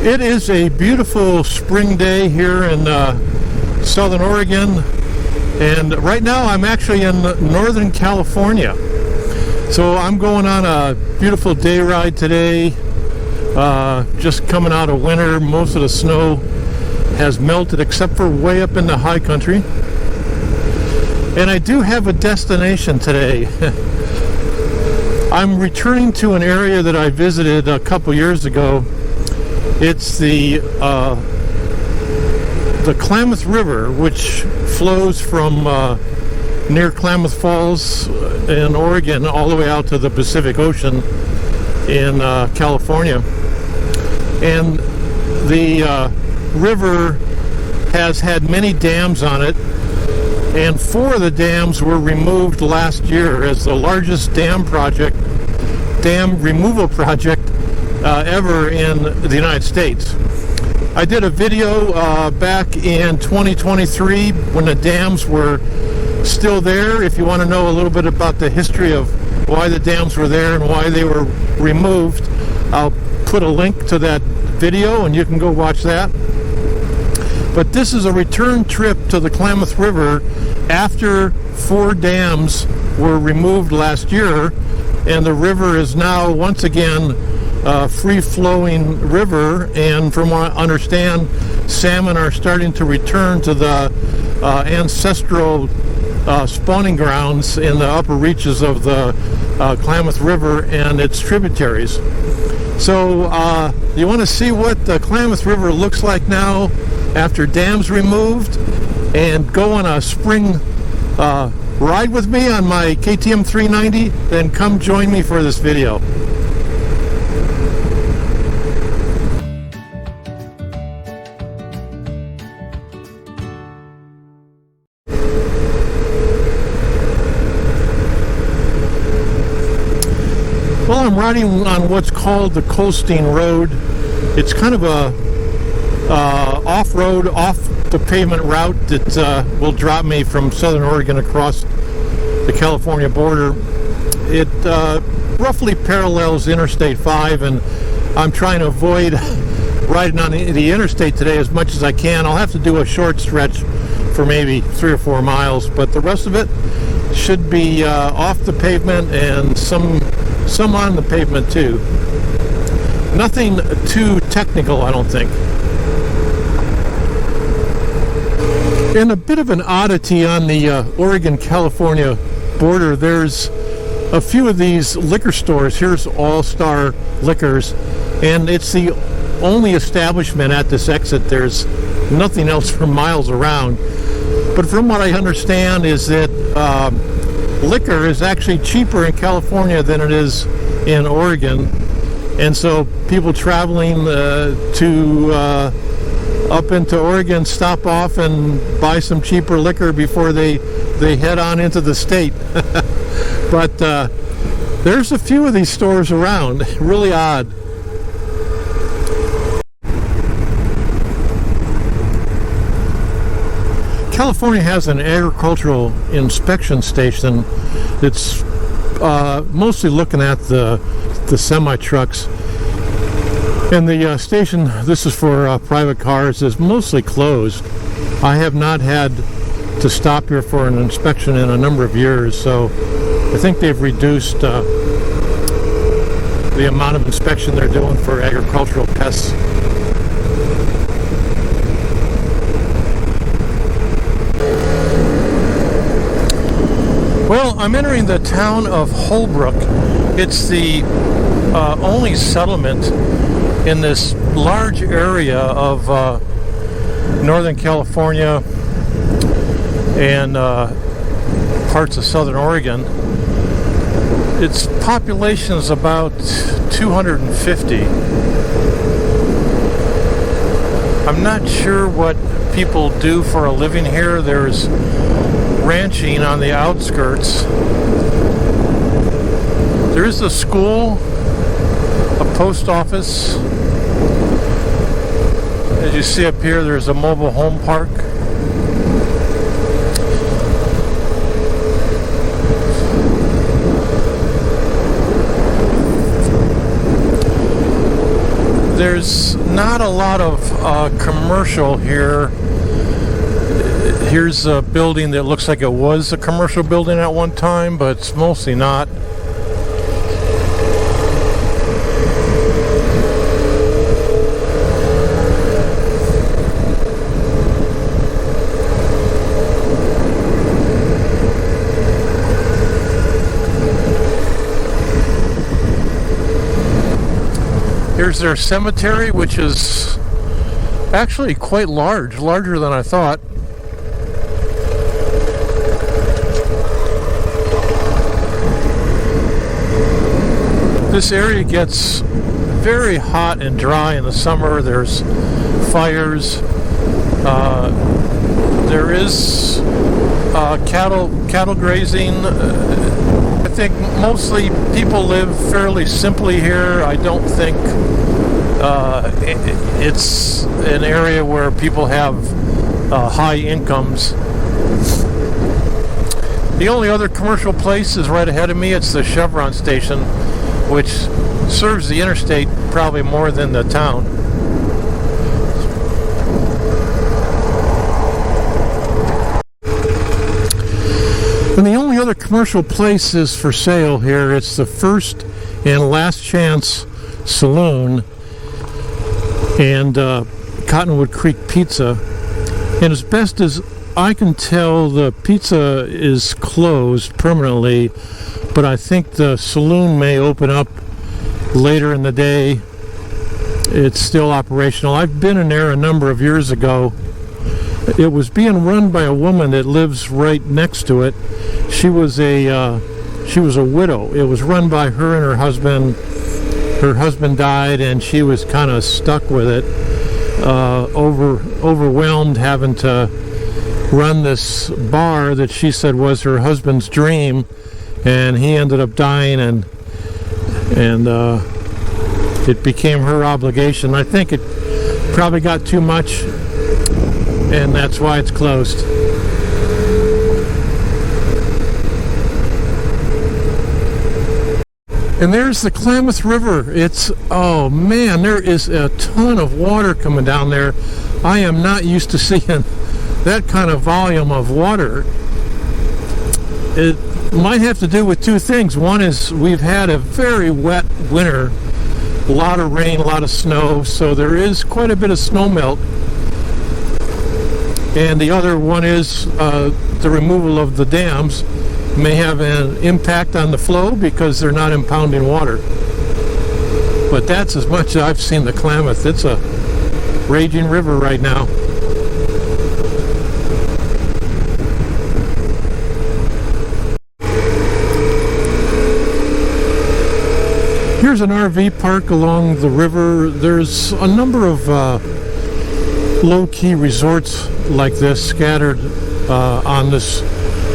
It is a beautiful spring day here in Southern Oregon, and right now I'm actually in Northern California. So I'm going on a beautiful day ride today, just coming out of winter. Most of the snow has melted except for way up in the high country. And I do have a destination today. I'm returning to an area that I visited a couple years ago. It's the Klamath River, which flows from near Klamath Falls in Oregon all the way out to the Pacific Ocean in California. And the river has had many dams on it, and 4 of the dams were removed last year as the largest dam removal project ever in the United States. I did a video back in 2023 when the dams were still there. If you want to know a little bit about the history of why the dams were there and why they were removed, I'll put a link to that video and you can go watch that. But this is a return trip to the Klamath River after 4 dams were removed last year, and the river is now once again a free-flowing river, and from what I understand, salmon are starting to return to the ancestral spawning grounds in the upper reaches of the Klamath River and its tributaries. So you want to see what the Klamath River looks like now after dams removed, and go on a spring ride with me on my KTM 390, then come join me for this video. Well, I'm riding on what's called the Coasting Road. It's kind of a off-road, off-the-pavement route that will drop me from Southern Oregon across the California border. It roughly parallels Interstate 5, and I'm trying to avoid riding on the interstate today as much as I can. I'll have to do a short stretch for maybe 3 or 4 miles, but the rest of it should be off the pavement and some on the pavement too. Nothing too technical, I don't think. And a bit of an oddity on the Oregon-California border, there's a few of these liquor stores. Here's All Star Liquors, and it's the only establishment at this exit. There's nothing else for miles around. But from what I understand is that liquor is actually cheaper in California than it is in Oregon, and so people traveling to up into Oregon stop off and buy some cheaper liquor before they head on into the state. But there's a few of these stores around. Really odd. California has an agricultural inspection station that's mostly looking at the semi-trucks. And the station, this is for private cars, is mostly closed. I have not had to stop here for an inspection in a number of years, so I think they've reduced the amount of inspection they're doing for agricultural pests. Well, I'm entering the town of Hornbrook. It's the only settlement in this large area of Northern California and parts of Southern Oregon. Its population is about 250. I'm not sure what people do for a living here. There's ranching on the outskirts. There is a school, a post office. As you see up here, there's a mobile home park. There's not a lot of commercial here. Here's a building that looks like it was a commercial building at one time, but it's mostly not. Here's their cemetery, which is actually quite large, larger than I thought. This area gets very hot and dry in the summer. There's fires. There is cattle grazing. I think mostly people live fairly simply here. I don't think it's an area where people have high incomes. The only other commercial place is right ahead of me. It's the Chevron station, which serves the interstate probably more than the town. And the only other commercial place is for sale here. It's the First and Last Chance Saloon and Cottonwood Creek Pizza. And as best as I can tell, the pizza is closed permanently, but I think the saloon may open up later in the day. It's still operational. I've been in there a number of years ago. It was being run by a woman that lives right next to it. She was a widow. It was run by her and her husband. Her husband died, and she was kind of stuck with it, overwhelmed having to run this bar that she said was her husband's dream, and he ended up dying, and it became her obligation. I think it probably got too much, and that's why it's closed. And there's the Klamath River. It's, oh man, there is a ton of water coming down there. I am not used to seeing that kind of volume of water. It might have to do with two things. One is we've had a very wet winter, a lot of rain, a lot of snow, so there is quite a bit of snow melt. And the other one is the removal of the dams may have an impact on the flow because they're not impounding water. But that's as much as I've seen the Klamath. It's a raging river right now. Here's an RV park along the river. There's a number of low-key resorts like this scattered on this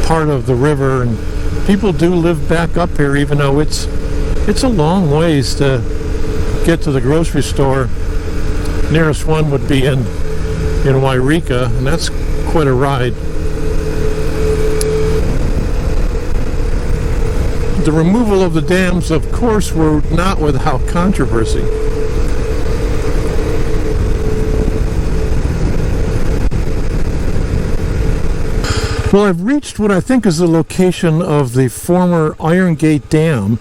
part of the river, and people do live back up here, even though it's a long ways to get to the grocery store. Nearest one would be in Wairika, and that's quite a ride. The removal of the dams, of course, were not without controversy. Well, I've reached what I think is the location of the former Iron Gate Dam.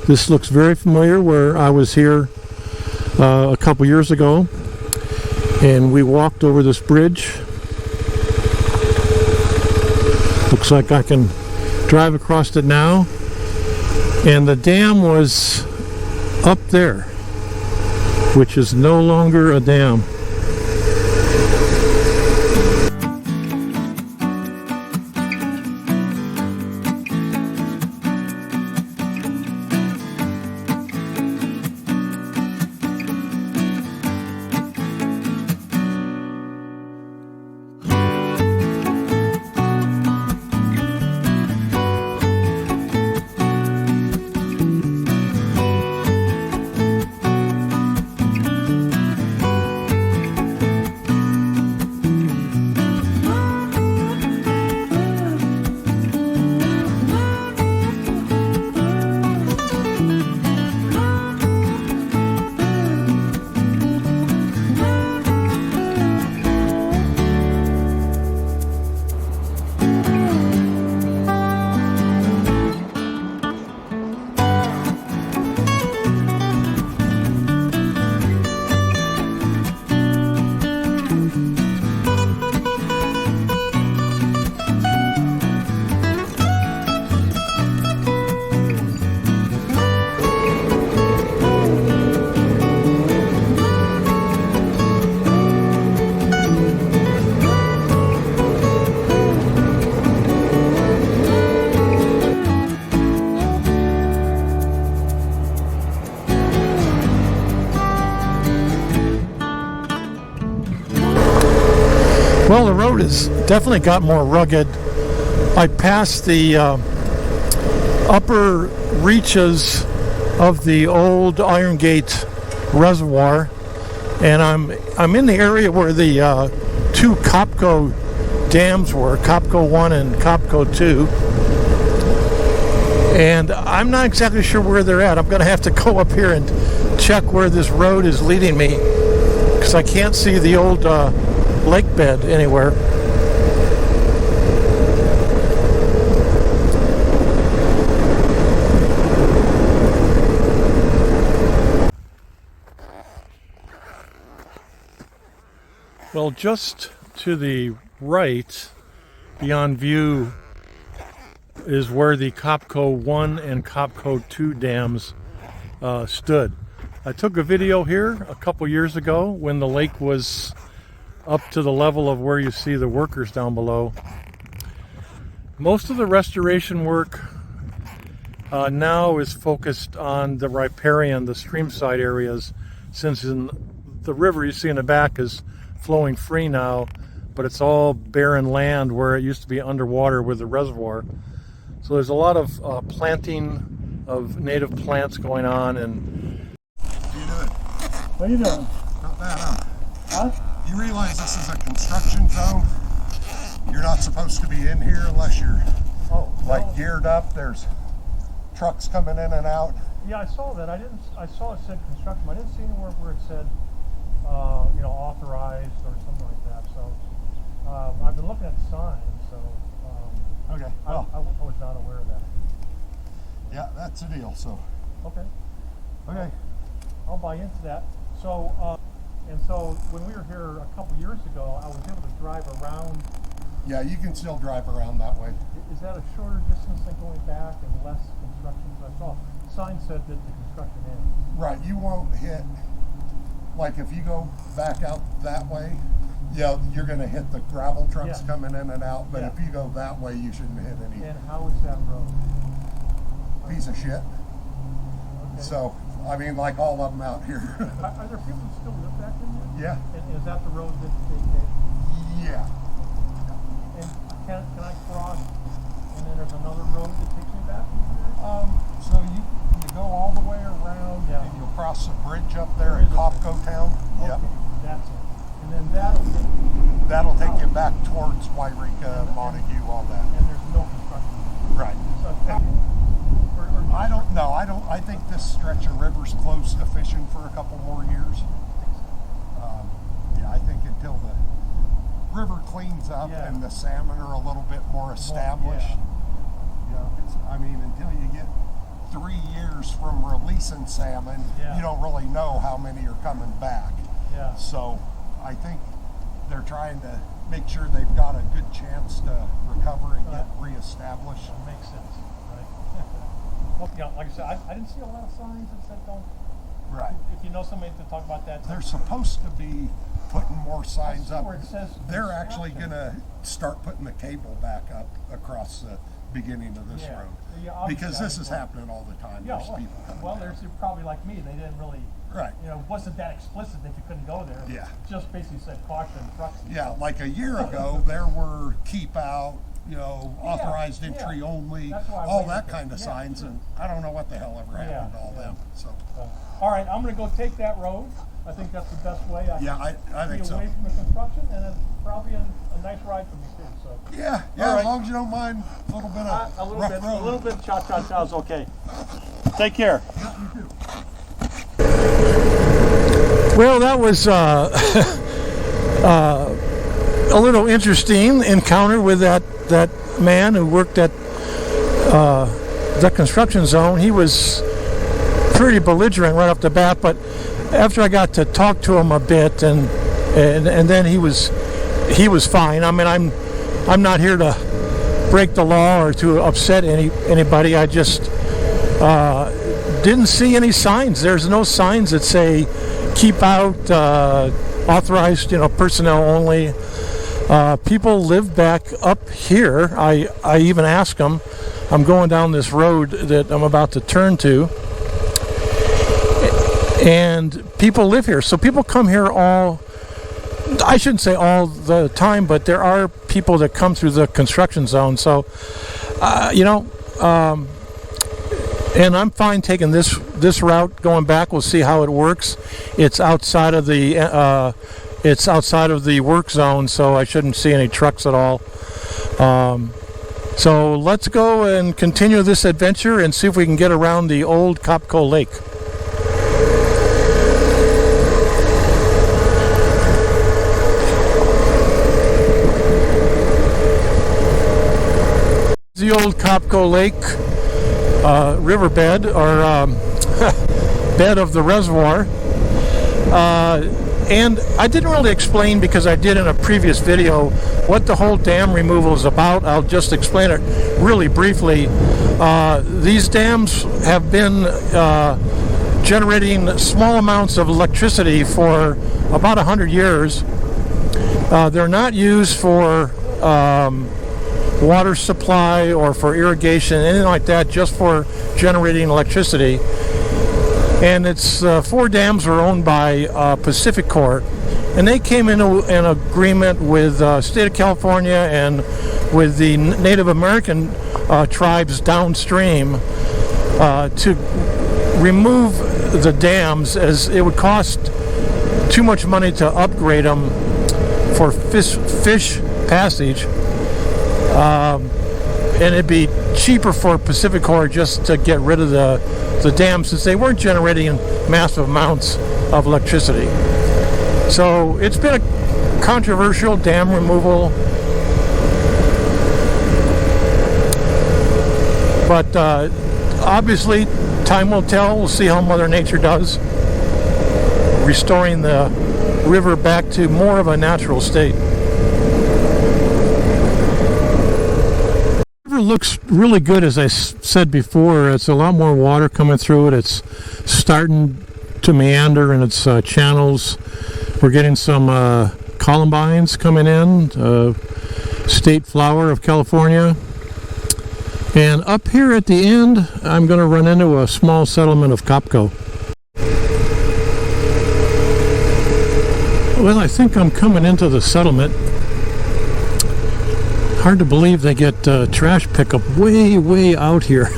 This looks very familiar where I was here a couple years ago, and we walked over this bridge. Looks like I can drive across it now. And the dam was up there, which is no longer a dam. Well, the road has definitely got more rugged. I passed the upper reaches of the old Iron Gate reservoir, and I'm in the area where the two Copco dams were, Copco 1 and Copco 2. And I'm not exactly sure where they're at. I'm going to have to go up here and check where this road is leading me, because I can't see the old lake bed anywhere. Well, just to the right, beyond view, is where the Copco 1 and Copco 2 dams stood. I took a video here a couple years ago when the lake was up to the level of where you see the workers down below. Most of the restoration work now is focused on the riparian, the streamside areas, since the river you see in the back is flowing free now, but it's all barren land where it used to be underwater with the reservoir. So there's a lot of planting of native plants going on. And how you doing? What are you doing? Not bad, huh? Huh? You realize this is a construction zone? You're not supposed to be in here unless you're geared up. There's trucks coming in and out. Yeah, I saw that. I saw it said construction. I didn't see anywhere where it said authorized or something like that. So I've been looking at the signs. So Okay. Well, I was not aware of that. Yeah, that's the deal. So. Okay. Okay. I'll buy into that. So so when we were here a couple years ago, I was able to drive around. Yeah, you can still drive around that way. Is that a shorter distance than going back and less construction? I saw the sign said that the construction ends. Right. You won't hit. Like if you go back out that way, yeah, you're going to hit the gravel trucks coming in and out. But if you go that way, you shouldn't hit any. And how is that road? Piece of shit. Okay. So, I mean, like all of them out here. Are there people who still live back in there? Yeah. And is that the road that they take? Yeah. And can I cross? And then there's another road that takes me back? So you go all the way around, and you'll cross the bridge up there in Copco Town. Okay, that's it. And then that'll take you back towards Wairika, Montague, all that. And there's no construction. Right. So, I don't know. I think this stretch of river's close to fishing for a couple more years. I think until the river cleans up and the salmon are a little bit more established. I mean, until you get 3 years from releasing salmon, you don't really know how many are coming back. Yeah. So I think they're trying to make sure they've got a good chance to recover and get reestablished. That makes sense, right? Well, like I said, I didn't see a lot of signs that said don't. Right. If you know somebody to talk about that. They're supposed to be putting more signs up. Where it says they're actually going to start putting the cable back up across the beginning of this road. Yeah, because this is happening all the time. Yeah, There's people coming well, back. there's probably like me. They didn't really, it wasn't that explicit that you couldn't go there. Yeah. It just basically said caution trucks. Yeah, like a year ago, there were keep out, authorized entry only, all that kind of signs, and I don't know what the hell ever happened to all them. So. All right, I'm going to go take that road. I think that's the best way. I think so. Away from the construction, and it's probably a nice ride for me too. So. Yeah, as long as you don't mind a little bit of rough road. A little bit cha-cha-cha is okay. Take care. Yeah, you too. Well, that was a little interesting encounter with that man who worked at the construction zone. He was pretty belligerent right off the bat, but after I got to talk to him a bit, and then he was fine. I mean, I'm not here to break the law or to upset anybody. I just didn't see any signs. There's no signs that say keep out, authorized, personnel only. People live back up here. I even asked them. I'm going down this road that I'm about to turn to, and people live here. So people come here all I shouldn't say all the time, but there are people that come through the construction zone. So, and I'm fine taking this route going back. We'll see how it works. It's outside of the work zone, so I shouldn't see any trucks at all. So let's go and continue this adventure and see if we can get around the old Copco Lake. The old Copco Lake riverbed, or bed of the reservoir. And I didn't really explain, because I did in a previous video, what the whole dam removal is about. I'll just explain it really briefly. These dams have been generating small amounts of electricity for about 100 years. They're not used for water supply or for irrigation, anything like that, just for generating electricity. And it's 4 dams are owned by Pacific Corp, and they came into an agreement with state of California and with the Native American tribes downstream to remove the dams, as it would cost too much money to upgrade them for fish passage, and it'd be cheaper for Pacific Corp just to get rid of the dams, since they weren't generating massive amounts of electricity. So it's been a controversial dam removal, but obviously time will tell. We'll see how Mother Nature does, restoring the river back to more of a natural state. Looks really good, as I said before. It's a lot more water coming through it. It's starting to meander in its channels. We're getting some columbines coming in, state flower of California. And up here at the end, I'm going to run into a small settlement of Copco. Well, I think I'm coming into the settlement. Hard to believe they get trash pickup way out here.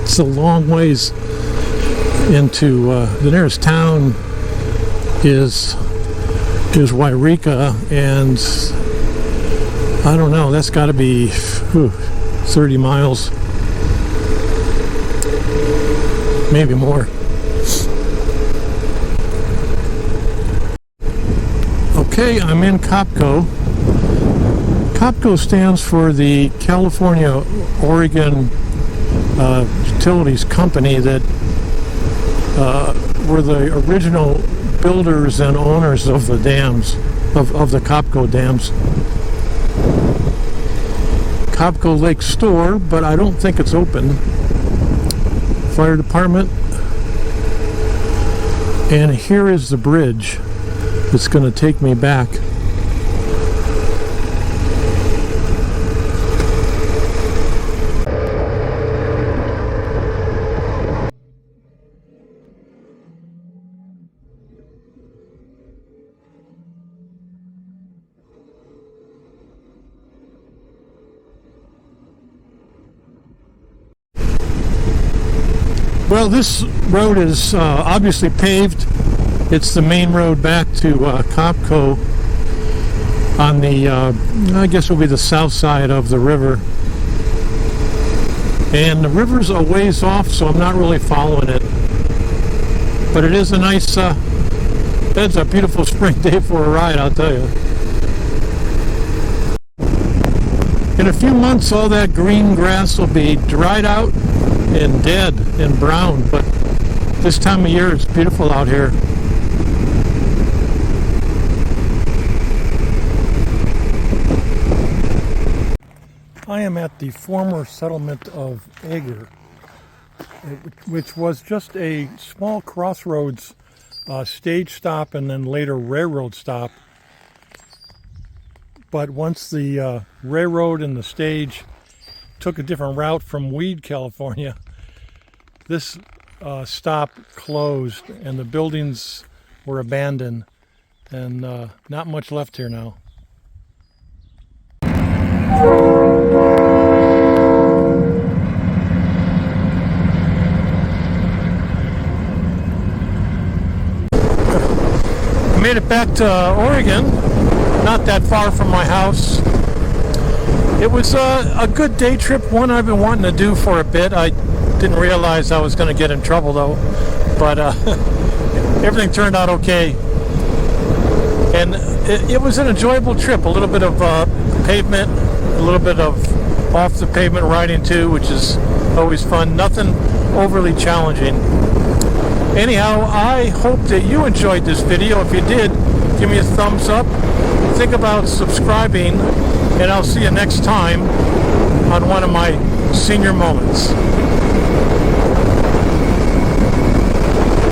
It's a long ways into the nearest town is Wairika, and I don't know, that's got to be 30 miles, maybe more. Okay, I'm in Copco. Copco stands for the California-Oregon Utilities Company, that were the original builders and owners of the dams, of the Copco dams. Copco Lake Store, but I don't think it's open. Fire department. And here is the bridge that's going to take me back. Well, this road is obviously paved. It's the main road back to Copco on the, I guess it will be the south side of the river. And the river's a ways off, so I'm not really following it. But it is a nice, it's a beautiful spring day for a ride, I'll tell you. In a few months, all that green grass will be dried out and dead and brown, but this time of year it's beautiful out here. I am at the former settlement of Ager, which was just a small crossroads stage stop and then later railroad stop. But once the railroad and the stage took a different route from Weed, California, this stop closed and the buildings were abandoned. and not much left here now. Made it back to Oregon, not that far from my house. It was a good day trip, one I've been wanting to do for a bit. I didn't realize I was going to get in trouble though, but everything turned out okay. And it was an enjoyable trip, a little bit of pavement, a little bit of off the pavement riding too, which is always fun. Nothing overly challenging. Anyhow, I hope that you enjoyed this video. If you did, give me a thumbs up. Think about subscribing, and I'll see you next time on one of my senior moments.